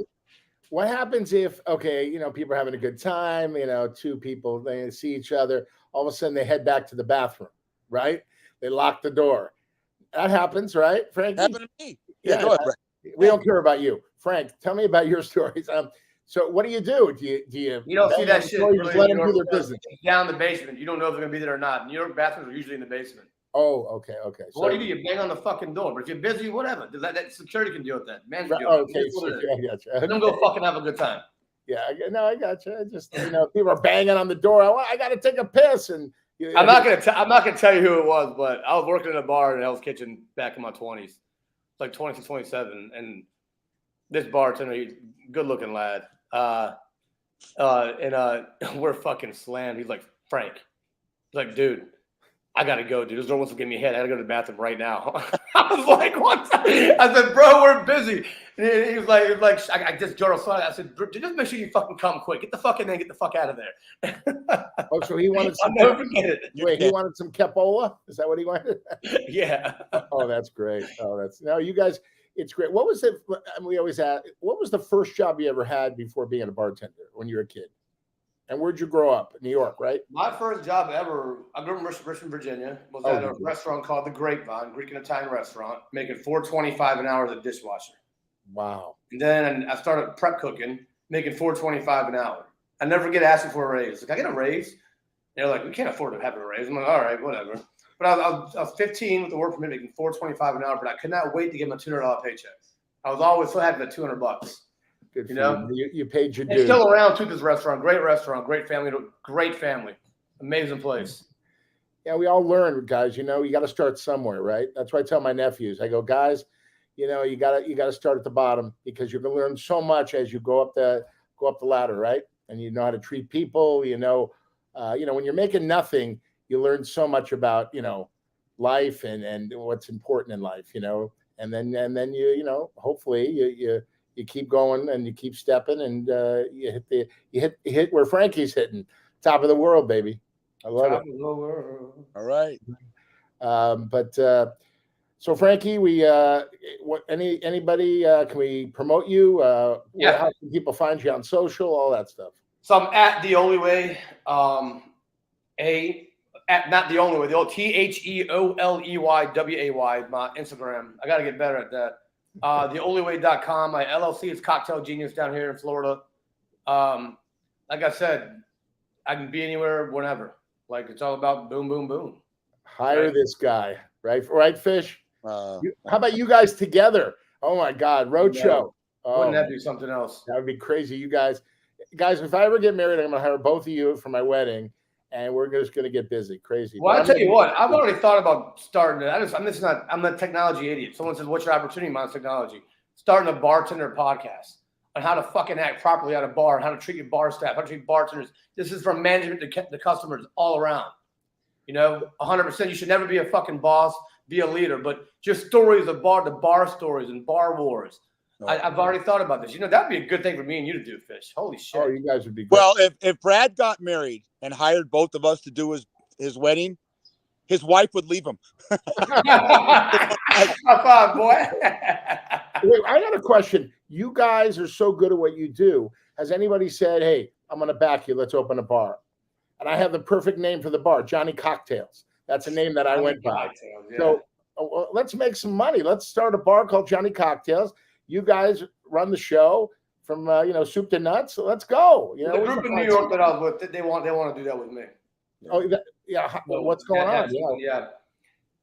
what happens if, people are having a good time, two people, they see each other, all of a sudden they head back to the bathroom, right? They lock the door. That happens, right, Frank? Happened to me. Yeah, go ahead, Brad. We don't care about you. Frank, tell me about your stories. So what do you do? Do you don't see that shit? You just let them do their business. Down in the basement. You don't know if they're going to be there or not. New York bathrooms are usually in the basement. Oh, okay. So what do? You bang on the fucking door. But if you're busy, whatever. That security can deal with that. Man can deal with it. Okay, I got you. Let them go fucking have a good time. Yeah, I got you. I just, people are banging on the door. I got to take a piss. And I'm not gonna tell you who it was, but I was working in a bar in Hell's Kitchen back in my 20s, like 26, 27, and this bartender, good looking lad, we're fucking slammed. He's like, Frank, he's like, dude, I gotta go, dude. This girl wants to give me a head. I gotta go to the bathroom right now. I was like, what? I said, bro, we're busy. And he was like, I just Jordan saw it. I said, just make sure you fucking come quick. Get the fuck in there. Get the fuck out of there. Oh, so he wanted some. I'll never forget it. Wait, he wanted some capola? Is that what he wanted? Yeah. Oh, that's great. You guys. It's great. What was it? We always ask, what was the first job you ever had before being a bartender when you were a kid? And where'd you grow up? New York, right? My first job ever, I grew up in Richmond, Virginia, was at a restaurant called The Grapevine, Greek and Italian restaurant, making $4.25 an hour as a dishwasher. Wow. And then I started prep cooking, making $4.25 an hour. I never get asked for a raise. Like, I get a raise? They're like, we can't afford to have a raise. I'm like, all right, whatever. But I was 15 with the work permit, making $4.25 an hour, but I could not wait to get my $200 paycheck. I was always so happy at $200. Good for you. You paid your dues. It's still around too, this restaurant. Great family. Amazing place. Yeah, we all learn, guys. You got to start somewhere, right? That's why I tell my nephews. I go, guys, you got to start at the bottom because you're going to learn so much as you go up the ladder, right? And you know how to treat people. When you're making nothing, you learn so much about, life and what's important in life, and then you hopefully you keep going and you keep stepping and you hit where Frankie's hitting, top of the world, baby. I love it. All right. So Frankie, anybody can we promote you? How can people find you on social, all that stuff? So I'm at The Only Way. Not The Only Way, the old TheOleyWay, my Instagram. I got to get better at that. TheOnlyWay.com. My LLC is Cocktail Genius down here in Florida. Like I said, I can be anywhere, whenever. Like, it's all about boom, boom, boom. Hire this guy, right? Right, Fish? How about you guys together? Oh, my God. Roadshow. Wouldn't that be something else? That would be crazy. You guys, if I ever get married, I'm going to hire both of you for my wedding. And we're just going to get busy, crazy. Well, I'll tell you what, I've already thought about starting it. I'm a technology idiot. Someone says, what's your opportunity? Mine's technology. Starting a bartender podcast on how to fucking act properly at a bar, and how to treat your bar staff, how to treat bartenders. This is from management to the customers all around. 100%. You should never be a fucking boss, be a leader, but just stories of the bar stories and bar wars. I've already thought about this. That'd be a good thing for me and you to do, Fish. Holy shit. Oh, you guys would be great. Well, if Brad got married and hired both of us to do his wedding, his wife would leave him. High five, boy. Wait, I got a question. You guys are so good at what you do. Has anybody said, hey, I'm going to back you. Let's open a bar? And I have the perfect name for the bar, Johnny Cocktails. That's a name that I went by. Yeah. So let's make some money. Let's start a bar called Johnny Cocktails. You guys run the show. from soup to nuts. So let's go. The group in New York that I was with, they want to do that with me. Oh, yeah. What's going on? Yeah.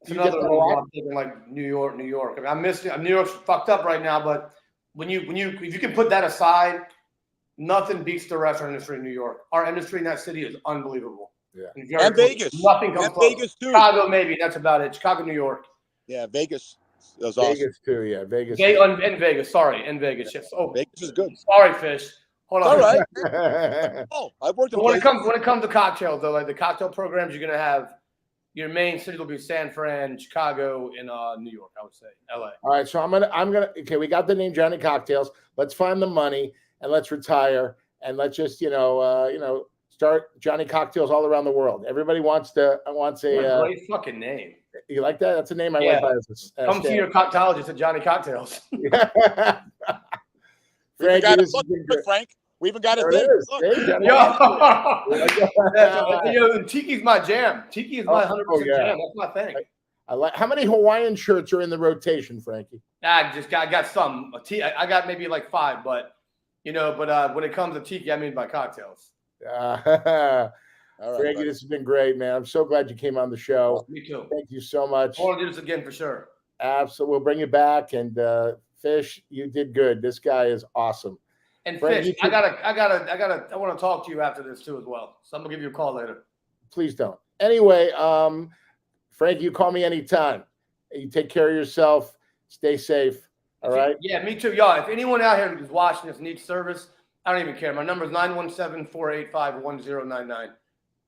It's another reason I'm thinking like New York. I mean, I miss it. New York's fucked up right now, but if you can put that aside, nothing beats the restaurant industry in New York. Our industry in that city is unbelievable. Yeah. And Vegas. Nothing comes close. Vegas too. Chicago, maybe. That's about it. Chicago, New York. Yeah, Vegas. That was awesome. Vegas too. Yeah, Vegas. In Vegas. Sorry, in Vegas. Yes. Oh, Vegas is good. Sorry, Fish. Hold on. All right. I've worked in when it comes to cocktails, though, like the cocktail programs, you're gonna have your main city will be San Fran, Chicago, and New York. I would say LA. All right, so I'm gonna. Okay, we got the name Johnny Cocktails. Let's find the money and let's retire and let's just start Johnny Cocktails all around the world. Everybody wants a great fucking name. You like that? That's a name I went by. Come see your coctologist at Johnny Cocktails. Frank, Frank. We even got a thing. Tiki's my jam. Tiki is my 100% jam. That's my thing. I like. How many Hawaiian shirts are in the rotation, Frankie? I got some. I got maybe like 5, but when it comes to Tiki, I mean by cocktails. All right, Frankie, this has been great, man. I'm so glad you came on the show. Me too. Thank you so much. I want to do this again for sure. Absolutely. We'll bring you back. And Fish, you did good. This guy is awesome. And Frank, Fish, I want to talk to you after this too as well. So I'm gonna give you a call later. Please don't. Anyway, Frank, you call me anytime. You take care of yourself. Stay safe. All right. Yeah, me too. Y'all, if anyone out here who's watching this needs service, I don't even care. My number is 917-485-1099.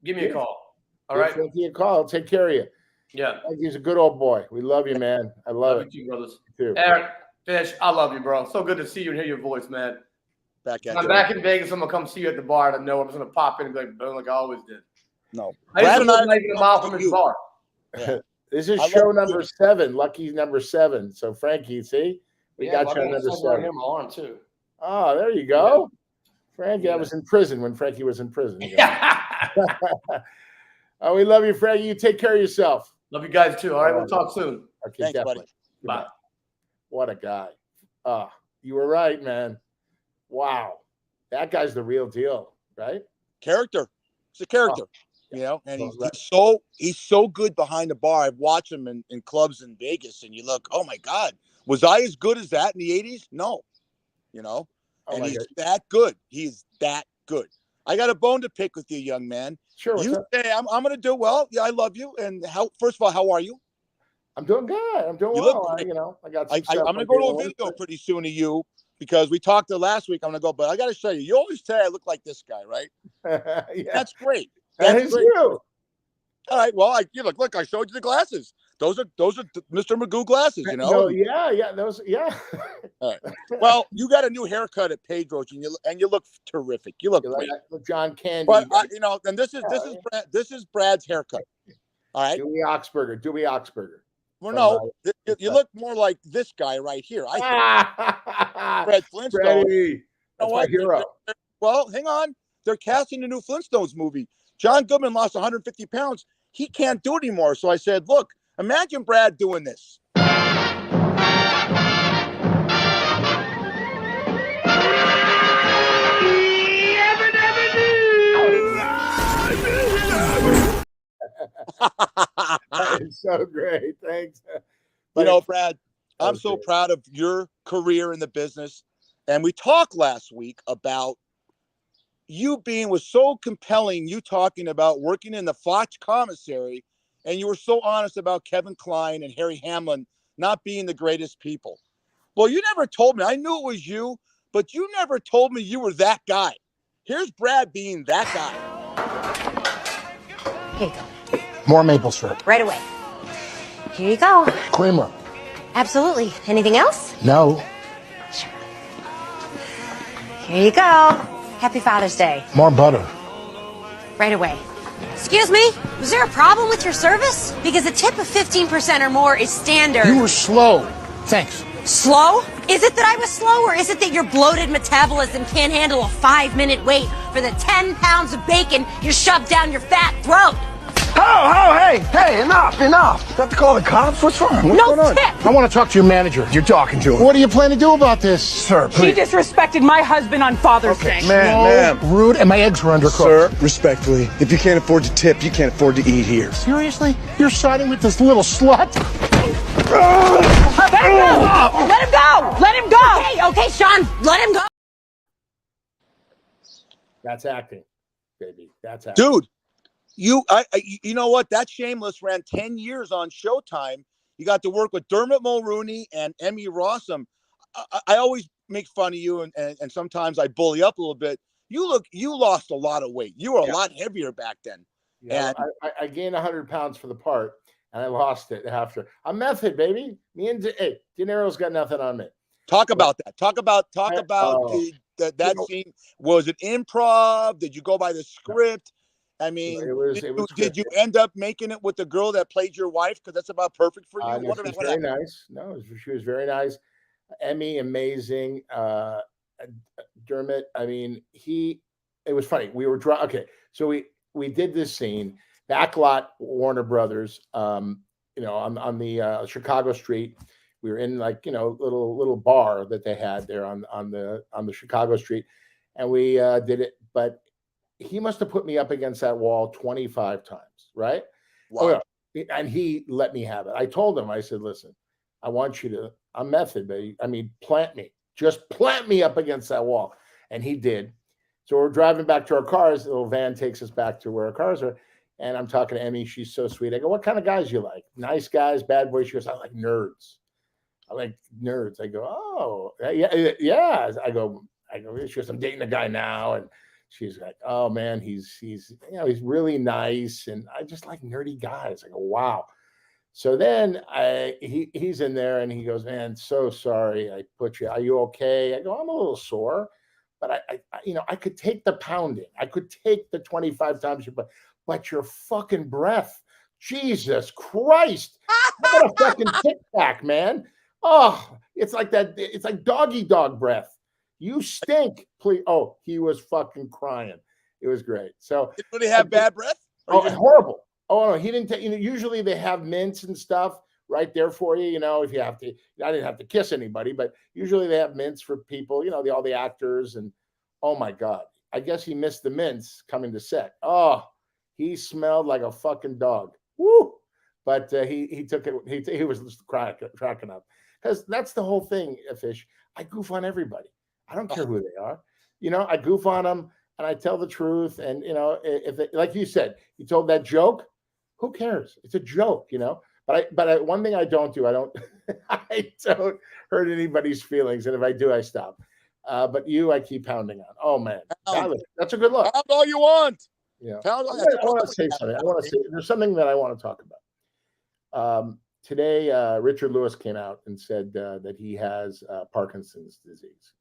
Give me a call. All right. Give me a call. I'll take care of you. Yeah. He's a good old boy. We love you, man. I love it. You too, brothers. You too. Eric, Fish, I love you, bro. So good to see you and hear your voice, man. I'm back in Vegas. I'm gonna come see you at the bar. I know I'm just gonna pop in and be like, boom, like I always did. No. I used to live like a mile from his bar. Yeah. This is show number 7. Lucky number 7. So Frankie, see, we got show number 7. Him on too. Oh, there you go. Frankie, I was in prison when Frankie was in prison. Oh, we love you, Frankie. You take care of yourself. Love you guys too. All right, we'll talk soon. Okay, thanks, definitely. Buddy. Bye. What a guy. You were right, man. Wow. That guy's the real deal, right? Character. It's a character. And he's so good behind the bar. I've watched him in clubs in Vegas, and you look, oh my God, was I as good as that in the 80s? No. And he's that good. He's that good. I got a bone to pick with you, young man. Sure. You say I'm going to do well. Yeah, I love you. And first of all, how are you? I'm doing good. I'm doing well. I got. I'm going to go to a video pretty soon of you because we talked last week. I'm going to go, but I got to show you. You always say I look like this guy, right? Yeah. That's great. That's great. You. All right. Well, look. I showed you the glasses. Those are Mr. Magoo glasses. No, yeah. Those, yeah. All right. Well, you got a new haircut at Pedro's, and you look terrific. You look great. Like John Candy. But and this is Brad's haircut. All right. Dewey Oxburger. Well, no, you look more like this guy right here. I think Fred Flintstone. That's my hero. Well, hang on. They're casting the new Flintstones movie. John Goodman lost 150 pounds. He can't do it anymore. So I said, look, imagine Brad doing this. That is so great. Thanks. Brad, I'm so proud of your career in the business. And we talked last week about was so compelling, you talking about working in the Fox commissary, and you were so honest about Kevin Kline and Harry Hamlin not being the greatest people. Well, you never told me. I knew it was you, but you never told me you were that guy. Here's Brad being that guy. Here you go. More maple syrup. Right away. Here you go. Creamer. Absolutely. Anything else? No. Sure. Here you go. Happy Father's Day. More butter. Right away. Excuse me? Was there a problem with your service? Because a tip of 15% or more is standard. You were slow. Thanks. Slow? Is it that I was slow, or is it that your bloated metabolism can't handle a 5-minute wait for the 10 pounds of bacon you shoved down your fat throat? Hey, enough. Do I have to call the cops? What's wrong? What's going on? Tip. I want to talk to your manager. You're talking to him. What do you plan to do about this? Sir, She please. disrespected my husband on Father's Day. Ma'am. Rude, and my eggs were undercooked. Sir, respectfully, if you can't afford to tip, you can't afford to eat here. Seriously? You're siding with this little slut? Let him go! Let him go! Let him go! Okay, Sean, let him go. That's acting, baby. That's acting. Dude, you know what? That Shameless ran 10 years on Showtime. You got to work with Dermot Mulrooney and Emmy Rossum. I always make fun of you, and sometimes I bully up a little bit. You lost a lot of weight. You were a lot heavier back then. Yeah, and I gained 100 pounds for the part, and I lost it after. I'm method, baby. Me and De Niro's got nothing on me. talk about that. Talk about that scene. Was it improv? Did you go by the script? I mean, did you end up making it with the girl that played your wife? Because that's about perfect for you. No, she was very nice. No, she was very nice. Emmy, amazing. Dermot, I mean, it was funny. We were okay. So we did this scene, backlot Warner Brothers, on the Chicago street. We were in little bar that they had there on the Chicago street, and we did it. But he must have put me up against that wall 25 times, right? Wow. Oh, yeah. And he let me have it. I told him, I said, listen, I want you to, I'm method, baby. I mean, just plant me up against that wall. And he did. So we're driving back to our cars. The little van takes us back to where our cars are. And I'm talking to Emmy. She's so sweet. I go, what kind of guys you like? Nice guys, bad boys? She goes, I like nerds. I go, oh, yeah. I go, she goes, I'm dating a guy now. And she's like, oh man, he's really nice. And I just like nerdy guys. I go, wow. So then he's in there and he goes, man, so sorry I put you. Are you okay? I go, I'm a little sore, but I could take the pounding. I could take the 25 times but your fucking breath, Jesus Christ. How about a fucking tic tac, man? Oh, it's like that. It's like doggy dog breath. You stink, please. Oh, he was fucking crying. It was great. So did he have bad breath? Horrible. Oh no, he didn't take. Usually they have mints and stuff right there for you. If you have to. I didn't have to kiss anybody, but usually they have mints for people. All the actors and. Oh my God, I guess he missed the mints coming to set. Oh, he smelled like a fucking dog. Woo! But he took it. He was just cracking up because that's the whole thing. Fish. I goof on everybody. I don't care who they are. I goof on them and I tell the truth. And, if they, like you said, you told that joke, who cares? It's a joke, but one thing I don't do, I don't hurt anybody's feelings. And if I do, I stop. But I keep pounding on. Oh man, that's a good look. Pound all you want. Yeah. I want to say something. There's something that I want to talk about. Today, Richard Lewis came out and said that he has Parkinson's disease.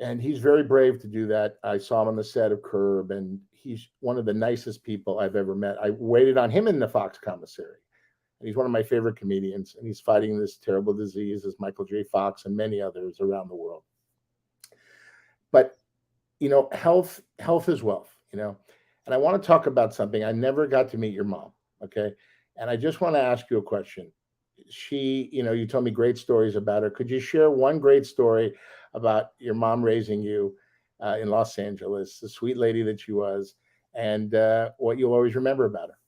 And he's very brave to do that. I saw him on the set of Curb, and he's one of the nicest people I've ever met. I waited on him in the Fox commissary. And he's one of my favorite comedians, and he's fighting this terrible disease as Michael J. Fox and many others around the world. But, health is wealth, And I want to talk about something. I never got to meet your mom, okay? And I just want to ask you a question. She, you told me great stories about her. Could you share one great story about your mom raising you in Los Angeles, the sweet lady that she was, and what you'll always remember about her?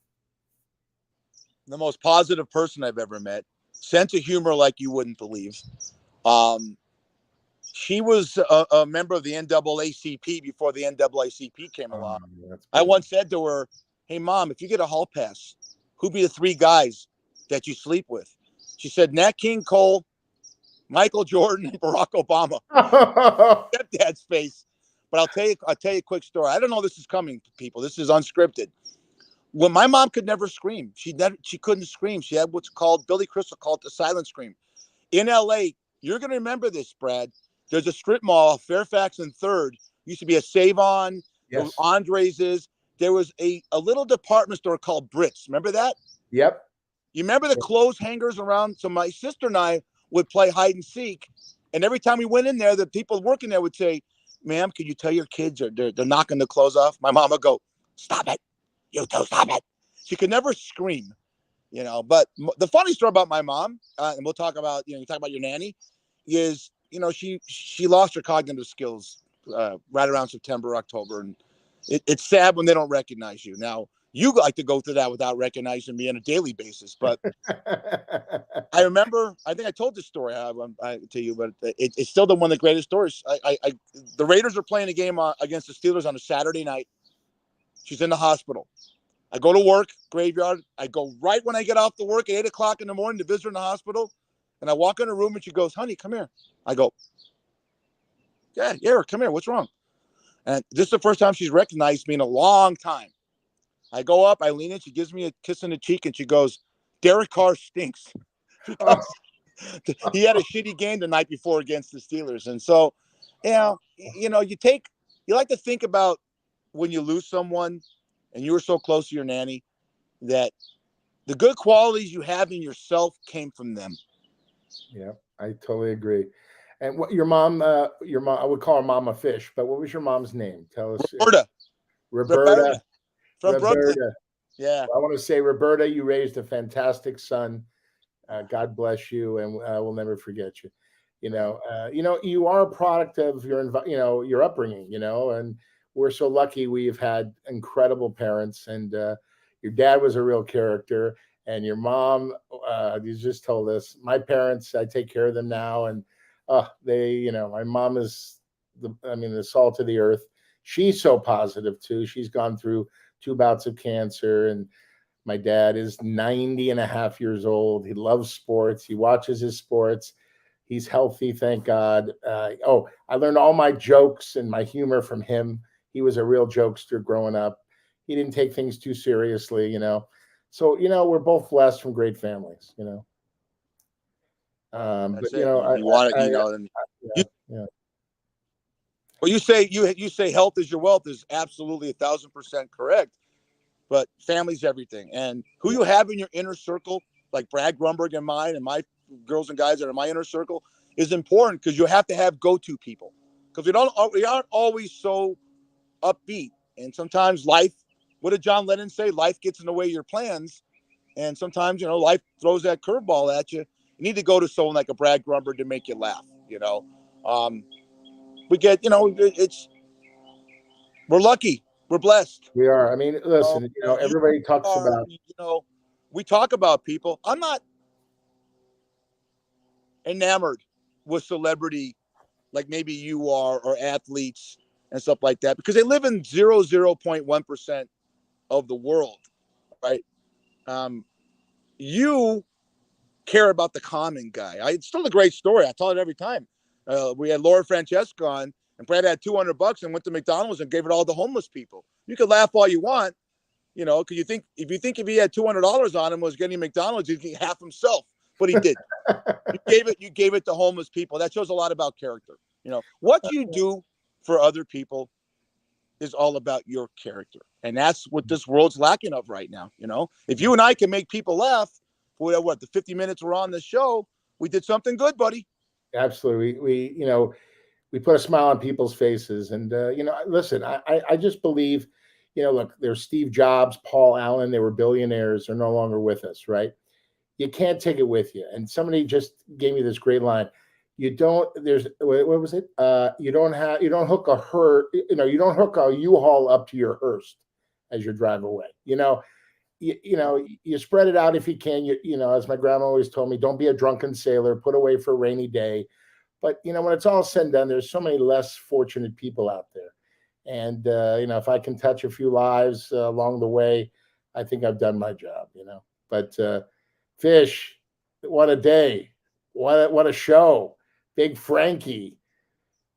The most positive person I've ever met. Sense of humor like you wouldn't believe. She was a member of the NAACP before the NAACP came along. I once said to her, hey, Mom, if you get a hall pass, who'd be the 3 guys that you sleep with? She said, Nat King Cole, Michael Jordan, and Barack Obama. Stepdad's face. But I'll tell you a quick story. I don't know this is coming, people. This is unscripted. When my mom could never scream, she couldn't scream. She had what's called, Billy Crystal called the silent scream. In LA, you're going to remember this, Brad. There's a strip mall, Fairfax and 3rd. Used to be a Save-On, yes. Andres's. There was a little department store called Brits. Remember that? Yep. You remember the clothes hangers around? So my sister and I would play hide and seek. And every time we went in there, the people working there would say, ma'am, could you tell your kids they're knocking the clothes off? My mom would go, stop it. You two, stop it. she could never scream, you know. But the funny story about my mom, and we'll talk about, you know, you talk about your nanny, is, you know, she lost her cognitive skills right around September, October, and it's sad when they don't recognize you. Now, you like to go through that without recognizing me on a daily basis, but I remember, I think I told this story to you, but it's still one of the greatest stories. The Raiders are playing a game against the Steelers on a Saturday night. She's in the hospital. I go to work, graveyard. I go right when I get off the work at 8 o'clock in the morning to visit her in the hospital. And I walk in her room and she goes, honey, come here. I go, yeah, come here. What's wrong? And this is the first time she's recognized me in a long time. I go up, I lean in, she gives me a kiss on the cheek, and she goes, Derek Carr stinks. Because he had a shitty game the night before against the Steelers. And so, you know, you like to think about when you lose someone and you were so close to your nanny, that the good qualities you have in yourself came from them. Yeah, I totally agree. And what your mom, I would call her Mama Fish, but what was your mom's name? Tell us. Roberta. From Brooklyn. Yeah. I want to say, Roberta, you raised a fantastic son. God bless you, and we'll never forget you. You know, you are a product of your upbringing. You know, and we're so lucky we've had incredible parents, and your dad was a real character, and your mom, you just told us, my parents, I take care of them now, and my mom is the salt of the earth. She's so positive too. She's gone through 2 bouts of cancer, and my dad is 90 and a half years old. He loves sports. He watches his sports. He's healthy, thank God. I learned all my jokes and my humor from him. He was a real jokester growing up. He didn't take things too seriously, you know. So, you know, we're both blessed from great families, you know. But you know, well, you say health is your wealth is absolutely 1,000% correct, but family's everything. And who you have in your inner circle, like Brad Grunberg and mine, and my girls and guys that are in my inner circle, is important, because you have to have go-to people, because we aren't always so upbeat. And sometimes life, what did John Lennon say? Life gets in the way of your plans. And sometimes, you know, life throws that curveball at you. You need to go to someone like a Brad Grunberg to make you laugh, you know. We get, you know, we're lucky. We're blessed. We are. I mean, listen, you know, everybody talks about, you know, we talk about people. I'm not enamored with celebrity like maybe you are, or athletes and stuff like that, because they live in 0.1% of the world, right? You care about the common guy. It's still a great story. I tell it every time. We had Laura Francesca on, and Brad had $200 and went to McDonald's and gave it all to homeless people. You could laugh all you want, you know, because if he had $200 on him, was getting McDonald's, he'd get half himself, but he did. You gave it to homeless people. That shows a lot about character. You know, what you do for other people is all about your character, and that's what this world's lacking of right now. You know, if you and I can make people laugh for the 50 minutes we're on the show, we did something good, buddy. Absolutely. We put a smile on people's faces. And, you know, listen, I just believe, you know, look, there's Steve Jobs, Paul Allen, they were billionaires. They're no longer with us, right? You can't take it with you. And somebody just gave me this great line. You don't hook a U-Haul up to your hearse as you drive away. You know, you spread it out if you can. You know, as my grandma always told me, don't be a drunken sailor, put away for a rainy day. But, you know, when it's all said and done, there's so many less fortunate people out there. And, you know, if I can touch a few lives along the way, I think I've done my job, you know. But Fish, what a day. What a show. Big Frankie,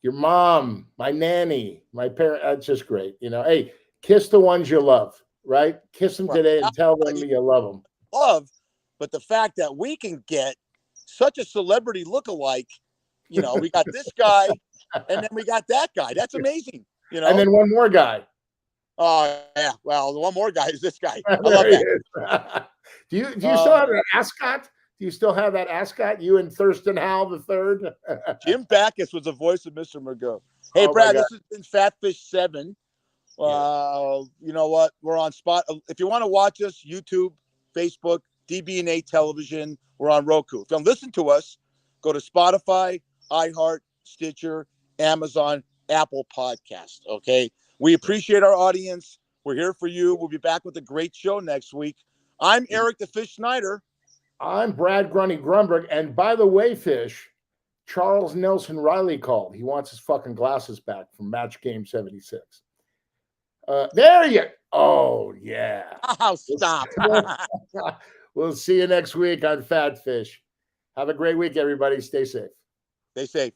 your mom, my nanny, my parent. That's just great. You know, hey, kiss the ones you love, right? Kiss them today and tell them you love them. But the fact that we can get such a celebrity lookalike, you know, we got this guy and then we got that guy. That's amazing. You know, and then one more guy. Oh yeah, well, the one more guy is this guy. I love that. Do you still have an ascot? Do you still have that ascot? You and Thurston Howell III? Jim Backus was the voice of Mr. Magoo. Hey, Brad, this has been Fat Fish 7. You know what? We're on spot. If you want to watch us, YouTube, Facebook, DB&A Television. We're on Roku. If you want to listen to us, go to Spotify, iHeart, Stitcher, Amazon, Apple Podcast. Okay. We appreciate our audience. We're here for you. We'll be back with a great show next week. I'm Eric the Fish Snyder. I'm Brad Grunny Grunberg. And by the way, Fish, Charles Nelson Riley called. He wants his fucking glasses back from Match Game 76. There you. Oh yeah. Oh, stop. We'll see you next week on Fat Fish. Have a great week, everybody. Stay safe. Stay safe.